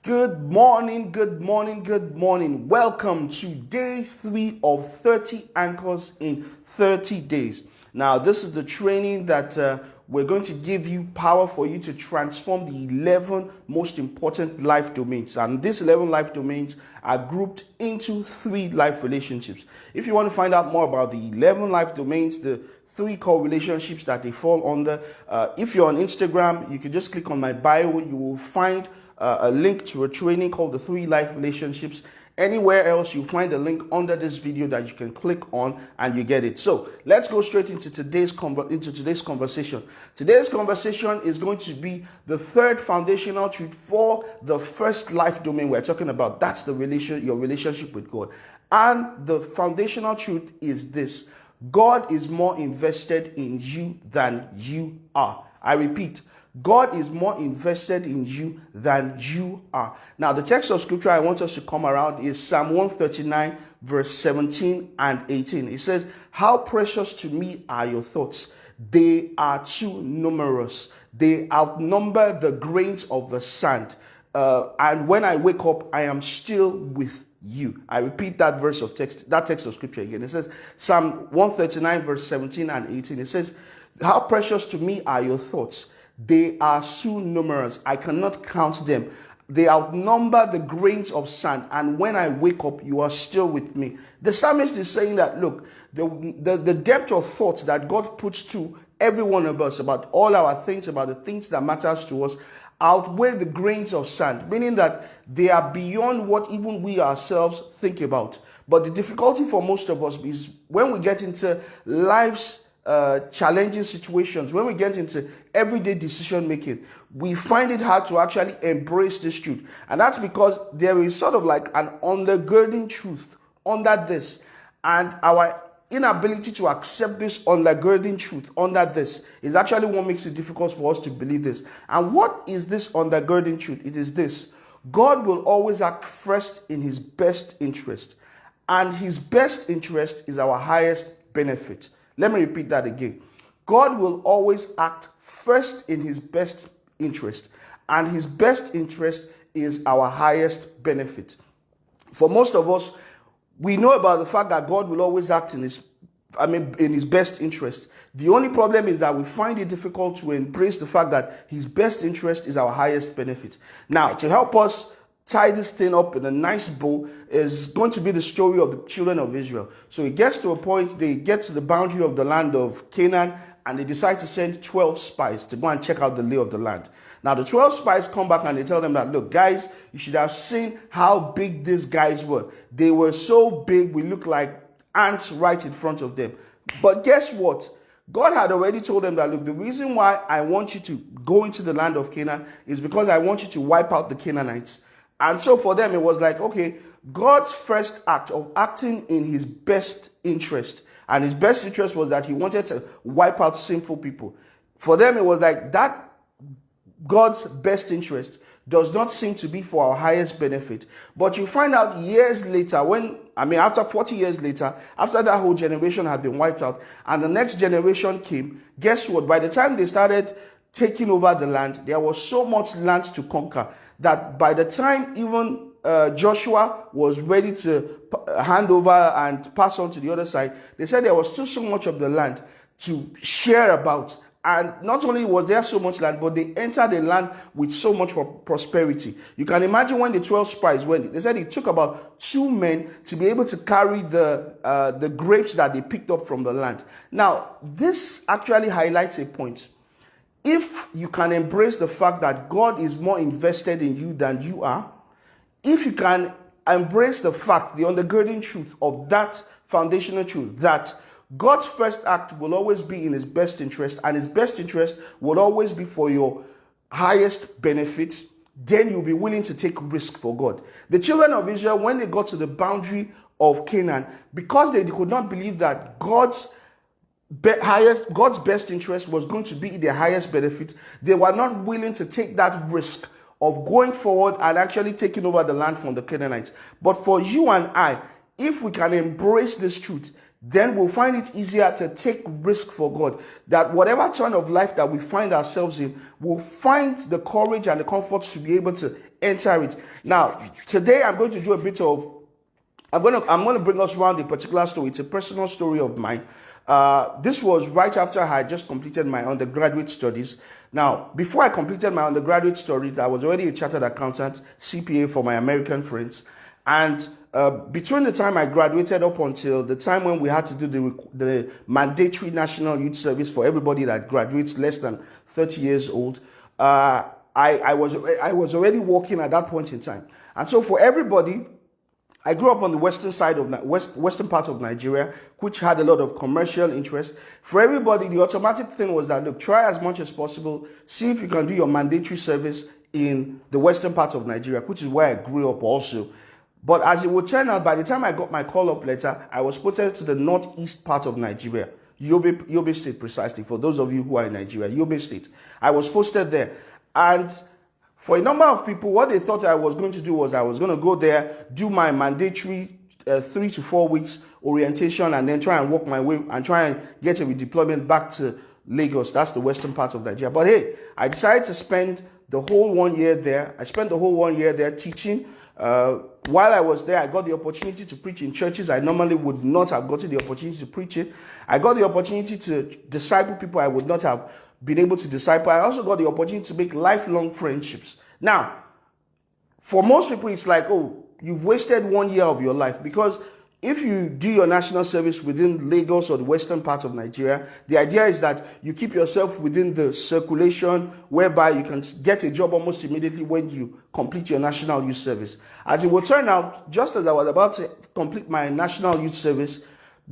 Good morning, good morning, good morning. Welcome to day 3 of 30 anchors in 30 days. Now, this is the training that we're going to give you power for you to transform the 11 most important life domains. And these 11 life domains are grouped into 3 life relationships. If you want to find out more about the 11 life domains, the 3 core relationships that they fall under, if you're on Instagram, you can just click on my bio. You will find a link to a training called the 3 life relationships. Anywhere else, you find a link under this video that you can click on and you get it. So let's go straight into today's conversation. Today's conversation is going to be the 3rd foundational truth for the first life domain we're talking about. That's your relationship with God. And the foundational truth is this: God is more invested in you than you are. I repeat, God is more invested in you than you are. Now, the text of scripture I want us to come around is Psalm 139, verse 17 and 18. It says, "How precious to me are your thoughts. They are too numerous. They outnumber the grains of the sand. And when I wake up, I am still with you." I repeat that text of scripture again. It says, Psalm 139, verse 17 and 18. It says, "How precious to me are your thoughts. They are so numerous, I cannot count them. They outnumber the grains of sand. And when I wake up, you are still with me." The psalmist is saying that, look, the depth of thoughts that God puts to every one of us about all our things, about the things that matters to us, outweigh the grains of sand, meaning that they are beyond what even we ourselves think about. But the difficulty for most of us is when we get into life's challenging situations, when we get into everyday decision making, we find it hard to actually embrace this truth. And that's because there is sort of like an undergirding truth under this. And our inability to accept this undergirding truth under this is actually what makes it difficult for us to believe this. And what is this undergirding truth? It is this: God will always act first in his best interest. And his best interest is our highest benefit. Let me repeat that again. God will always act first in his best interest, and his best interest is our highest benefit. For most of us, we know about the fact that God will always act in his best interest. The only problem is that we find it difficult to embrace the fact that his best interest is our highest benefit. Now, to help us tie this thing up in a nice bow is going to be the story of the children of Israel. So it gets to a point, they get to the boundary of the land of Canaan, and they decide to send 12 spies to go and check out the lay of the land. Now, the 12 spies come back and they tell them that, look, guys, you should have seen how big these guys were. They were so big, we look like ants right in front of them. But guess what? God had already told them that, look, the reason why I want you to go into the land of Canaan is because I want you to wipe out the Canaanites. And so for them, it was like, okay, God's first act of acting in his best interest. And his best interest was that he wanted to wipe out sinful people. For them, it was like that God's best interest does not seem to be for our highest benefit. But you find out years later, after 40 years later, after that whole generation had been wiped out, and the next generation came, guess what? By the time they started taking over the land, there was so much land to conquer that by the time even Joshua was ready to hand over and pass on to the other side, they said there was still so much of the land to share about. And not only was there so much land, but they entered the land with so much prosperity. You can imagine when the 12 spies went, they said it took about 2 men to be able to carry the grapes that they picked up from the land. Now, this actually highlights a point. If you can embrace the fact that God is more invested in you than you are, if you can embrace the fact, the undergirding truth of that foundational truth, that God's first act will always be in his best interest, and his best interest will always be for your highest benefit, then you'll be willing to take risk for God. The children of Israel, when they got to the boundary of Canaan, because they could not believe that God's best interest was going to be their highest benefit, they were not willing to take that risk of going forward and actually taking over the land from the Canaanites. But for you and I, if we can embrace this truth, then we'll find it easier to take risk for God. That whatever turn of life that we find ourselves in, we'll find the courage and the comfort to be able to enter it. Now, today I'm going to do a bit of, I'm going to bring us around a particular story. It's a personal story of mine. This was right after I had just completed my undergraduate studies. Now, before I completed my undergraduate studies, I was already a chartered accountant, CPA for my American friends. And between the time I graduated up until the time when we had to do the mandatory National Youth Service for everybody that graduates less than 30 years old, I was already working at that point in time. And so for everybody, I grew up on the western side of western part of Nigeria, which had a lot of commercial interest. For everybody, the automatic thing was that, look, try as much as possible, see if you can do your mandatory service in the western part of Nigeria, which is where I grew up also. But as it would turn out, by the time I got my call-up letter, I was posted to the northeast part of Nigeria, Yobe State precisely, for those of you who are in Nigeria, Yobe State. I was posted there. And for a number of people, what they thought I was going to do was I was going to go there, do my mandatory 3 to 4 weeks orientation, and then try and work my way and try and get a redeployment back to Lagos. That's the western part of Nigeria. But hey, I decided to spend the whole 1 year there. I spent the whole 1 year there teaching. While I was there, I got the opportunity to preach in churches I normally would not have gotten the opportunity to preach in. I got the opportunity to disciple people I would not have been able to disciple. I also got the opportunity to make lifelong friendships. Now, for most people, it's like, oh, you've wasted 1 year of your life, because if you do your national service within Lagos or the western part of Nigeria, the idea is that you keep yourself within the circulation whereby you can get a job almost immediately when you complete your national youth service. As it will turn out, just as I was about to complete my national youth service,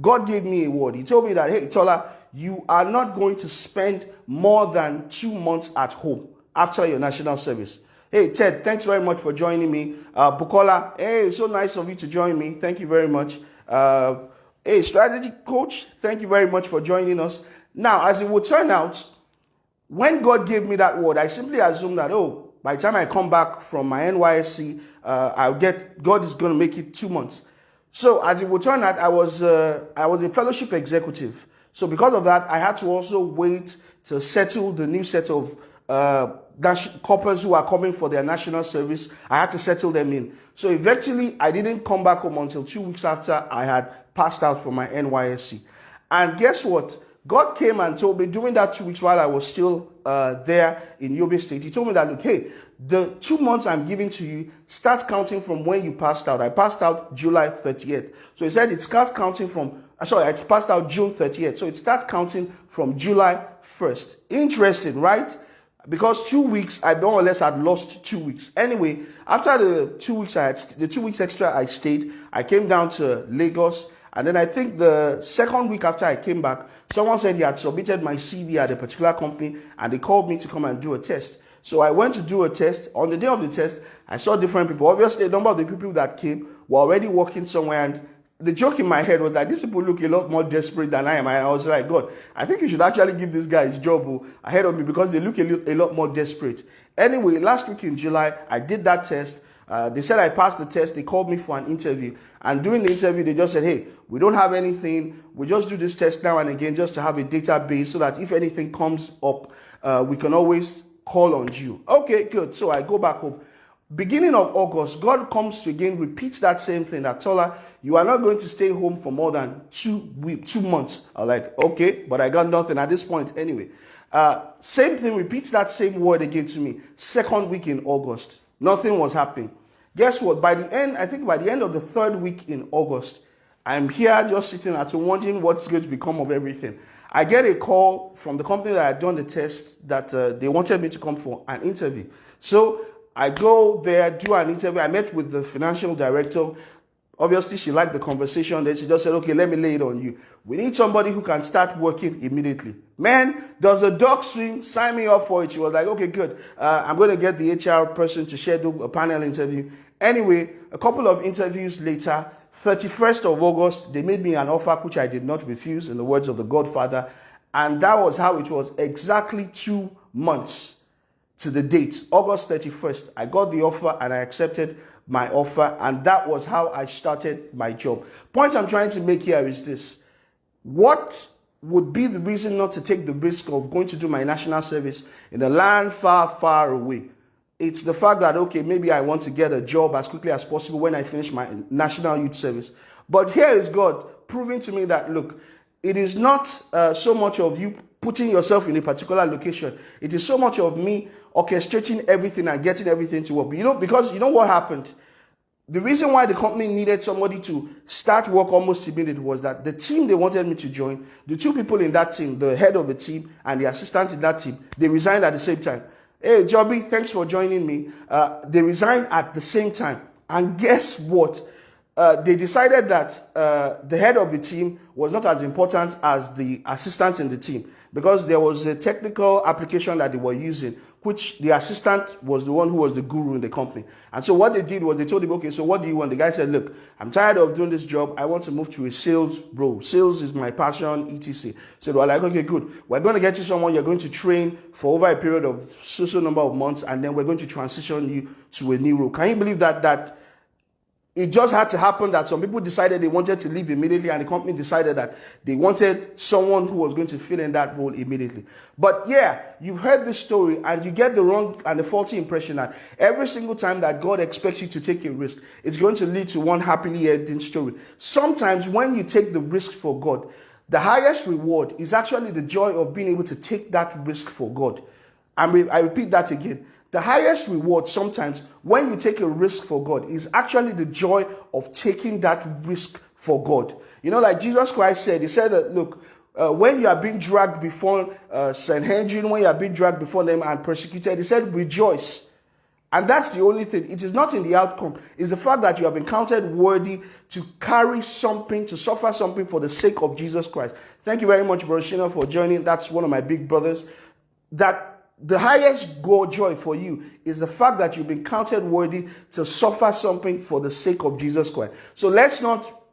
God gave me a word. He told me that, hey, Tola, you are not going to spend more than 2 months at home after your national service. Hey, Ted, thanks very much for joining me. Bukola, hey, so nice of you to join me. Thank you very much. Hey, strategy coach, thank you very much for joining us. Now, as it would turn out, when God gave me that word, I simply assumed that, oh, by the time I come back from my NYSC, God is going to make it 2 months. So as it would turn out, I was a fellowship executive. So because of that, I had to also wait to settle the new set of corpers who are coming for their national service. I had to settle them in. So eventually, I didn't come back home until 2 weeks after I had passed out from my NYSC. And guess what? God came and told me during that 2 weeks while I was still there in Yobe State, he told me that, look, hey, the 2 months I'm giving to you starts counting from when you passed out. I passed out July 30th. So he said it starts counting from, it's passed out June 30th. So it starts counting from July 1st. Interesting, right? Because 2 weeks, I more or less had lost 2 weeks. Anyway, after the 2 weeks the 2 weeks extra I stayed, I came down to Lagos. And then I think the second week after I came back, someone said he had submitted my CV at a particular company, and they called me to come and do a test. So I went to do a test. On the day of the test, I saw different people. Obviously, a number of the people that came were already working somewhere, and the joke in my head was that these people look a lot more desperate than I am. And I was like, God, I think you should actually give this guy his job ahead of me, because they look a lot more desperate. Anyway, last week in July, I did that test. They said I passed the test. They called me for an interview. And during the interview, they just said, hey, we don't have anything. We just do this test now and again just to have a database so that if anything comes up, we can always call on you. Okay, good. So I go back home. Beginning of August, God comes to again, repeats that same thing, that Tola, you are not going to stay home for more than 2 months. I'm like, okay, but I got nothing at this point anyway. Same thing, repeats that same word again to me. Second week in August, nothing was happening. Guess what? By the end of the third week in August, I'm here just sitting at home wondering what's going to become of everything. I get a call from the company that had done the test that they wanted me to come for an interview. So I go there, do an interview. I met with the financial director. Obviously, she liked the conversation. Then she just said, okay, let me lay it on you. We need somebody who can start working immediately. Man, does a dog swim? Sign me up for it. She was like, okay, good. I'm going to get the HR person to schedule a panel interview. Anyway, a couple of interviews later, 31st of August, they made me an offer which I did not refuse, in the words of the Godfather. And that was how it was, exactly 2 months to the date, August 31st. I got the offer and I accepted my offer, and that was how I started my job. Point I'm trying to make here is this. what would be the reason not to take the risk of going to do my national service in a land far, far away? It's the fact that, okay, maybe I want to get a job as quickly as possible when I finish my national youth service. But here is God proving to me that, look, it is not so much of you putting yourself in a particular location. It is so much of me orchestrating everything and getting everything to work. Because you know what happened? The reason why the company needed somebody to start work almost immediately was that the team they wanted me to join, the two people in that team, the head of the team and the assistant in that team, they resigned at the same time. Hey, Joby, thanks for joining me. They resigned at the same time. And guess what? They decided that the head of the team was not as important as the assistant in the team, because there was a technical application that they were using, which the assistant was the one who was the guru in the company. And so what they did was they told him, okay, so what do you want? The guy said, look, I'm tired of doing this job. I want to move to a sales role. Sales is my passion, etc. So they were like, okay, good. We're going to get you someone you're going to train for over a period of so number of months, and then we're going to transition you to a new role. Can you believe that it just had to happen that some people decided they wanted to leave immediately, and the company decided that they wanted someone who was going to fill in that role immediately. But yeah, you've heard this story and you get the wrong and the faulty impression that every single time that God expects you to take a risk, it's going to lead to one happily ending story. Sometimes when you take the risk for God, the highest reward is actually the joy of being able to take that risk for God. I repeat that again. The highest reward sometimes when you take a risk for God is actually the joy of taking that risk for God. You know, like Jesus Christ said, he said that, look, when you are being dragged before Sanhedrin, when you are being dragged before them and persecuted, he said, rejoice. And that's the only thing. It is not in the outcome. It's the fact that you have been counted worthy to carry something, to suffer something for the sake of Jesus Christ. Thank you very much, Brother Shina, for joining. That's one of my big brothers. That the highest joy for you is the fact that you've been counted worthy to suffer something for the sake of Jesus Christ. So let's not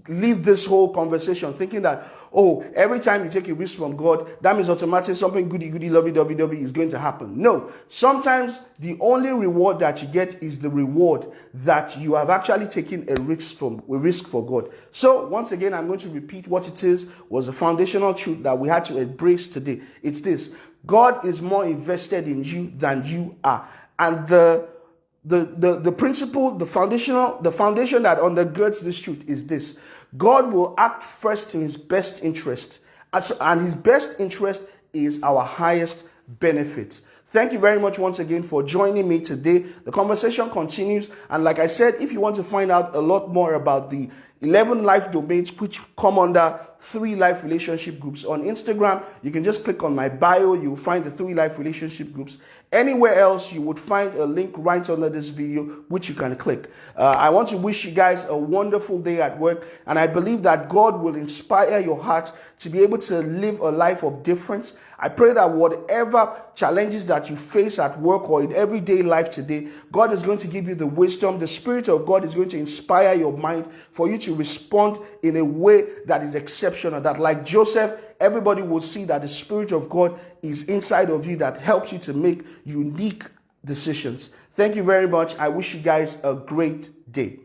leave this whole conversation thinking that, oh, every time you take a risk from God, that means automatically something goody, lovey-dovey is going to happen. No, sometimes the only reward that you get is the reward that you have actually taken a risk for God. So once again, I'm going to repeat what it was a foundational truth that we had to embrace today. It's this: God is more invested in you than you are. And the principle, the foundation that undergirds this truth is this: God will act first in his best interest. And his best interest is our highest benefit. Thank you very much once again for joining me today. The conversation continues. And like I said, if you want to find out a lot more about the 11 life domains which come under 3 life relationship groups on Instagram, you can just click on my bio. You'll find the 3 life relationship groups. Anywhere else, you would find a link right under this video, which you can click. I want to wish you guys a wonderful day at work. And I believe that God will inspire your heart to be able to live a life of difference. I pray that whatever challenges that you face at work or in everyday life today, God is going to give you the wisdom. The Spirit of God is going to inspire your mind for you to respond in a way that is exceptional. That, like Joseph, everybody will see that the Spirit of God is inside of you, that helps you to make unique decisions. Thank you very much. I wish you guys a great day.